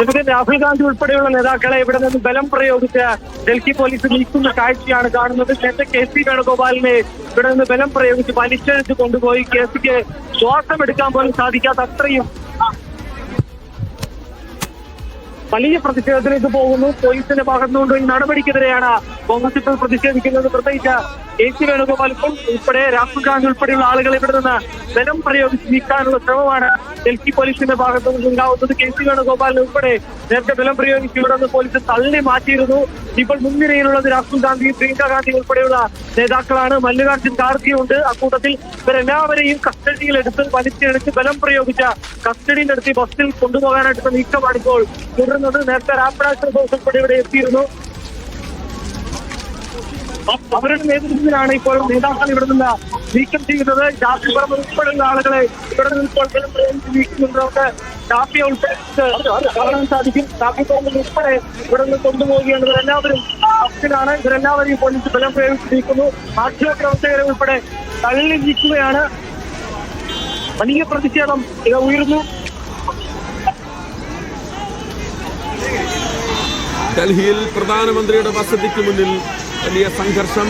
രാഹുൽ ഗാന്ധി ഉൾപ്പെടെയുള്ള നേതാക്കളെ ഇവിടെ നിന്ന് ബലം പ്രയോഗിച്ച് ഡൽഹി പോലീസ് നീക്കുന്ന കാഴ്ചയാണ് കാണുന്നത്. നേരത്തെ KC വേണുഗോപാലിനെ ഇവിടെ നിന്ന് ബലം പ്രയോഗിച്ച് വലിച്ചെടുത്ത് കൊണ്ടുപോയി KCക്ക് ശ്വാസം എടുക്കാൻ പോലും സാധിക്കാത്ത അത്രയും വലിയ പ്രതിഷേധത്തിലേക്ക് പോകുന്നു. പോലീസിന്റെ ഭാഗത്തുനിന്നുകൊണ്ട് ഈ നടപടിക്കെതിരെയാണ് കോൺഗ്രസ് ഇപ്പോൾ പ്രതിഷേധിക്കുന്നത്. പ്രത്യേകിച്ച് KC വേണുഗോപാൽ ഉൾപ്പെടെ രാഹുൽ ഗാന്ധി ഉൾപ്പെടെയുള്ള ആളുകൾ ഇവിടെ നിന്ന് ബലം പ്രയോഗിച്ച് നീക്കാനുള്ള ശ്രമമാണ് ഡൽഹി പോലീസിന്റെ ഭാഗത്തു നിന്നുണ്ടാവുന്നത്. KC വേണുഗോപാലിന് ഉൾപ്പെടെ നേരത്തെ ബലം പ്രയോഗിച്ച് ഇവിടെ നിന്ന് പോലീസ് തള്ളി മാറ്റിയിരുന്നു. ഇപ്പോൾ മുൻനിരയിലുള്ളത് രാഹുൽ ഗാന്ധി, പ്രിയങ്ക ഗാന്ധി ഉൾപ്പെടെയുള്ള നേതാക്കളാണ്. മല്ലികാർജ്ജുൻ ഖാർഗെയുണ്ട്. അക്കൂട്ടത്തിൽ ഇവരെല്ലാവരെയും കസ്റ്റഡിയിലെടുത്ത് വലിച്ചെടുത്ത് ബലം പ്രയോഗിച്ച കസ്റ്റഡിയിലെടുത്ത് ബസ്സിൽ കൊണ്ടുപോകാനായിട്ടുള്ള നീക്കമാണ് ഇപ്പോൾ തുടരുന്നത്. നേരത്തെ റാപ്പിഡ് ബോസ് ഉൾപ്പെടെ ഇവിടെ എത്തിയിരുന്നു. അവരുടെ നേതൃത്വത്തിലാണ് ഇപ്പോൾ നേതാക്കൾ ഇവിടെ നിന്ന് നീക്കം ചെയ്യുന്നത്. ഷാഫി പറമ്പ് ഉൾപ്പെടെയുള്ള ആളുകളെ ഇവിടെ നിന്ന് ഇപ്പോൾ ബലം പ്രയോഗിച്ച് നീക്കുന്നുണ്ട്. നമുക്ക് ഷാഫിയെ ഉൾപ്പെടെ കാണാൻ സാധിക്കും. ഷാഫി പറമ്പ് ഉൾപ്പെടെ ഇവിടെ നിന്ന് കൊണ്ടുപോവുകയാണ്. ഇവരെല്ലാവരും അഫ്ഗാനാണ്. ഇവരെല്ലാവരെയും പോലീസ് ബലം പ്രയോഗിച്ച് നീക്കുന്നു. മാധ്യമപ്രവർത്തകരെ ഉൾപ്പെടെ തള്ളി നീക്കുകയാണ്. വലിയ പ്രതിഷേധം ഇത് ഉയർന്നു. ഡൽഹിയിൽ പ്രധാനമന്ത്രിയുടെ വസതിക്ക് മുന്നിൽ വലിയ സംഘർഷം.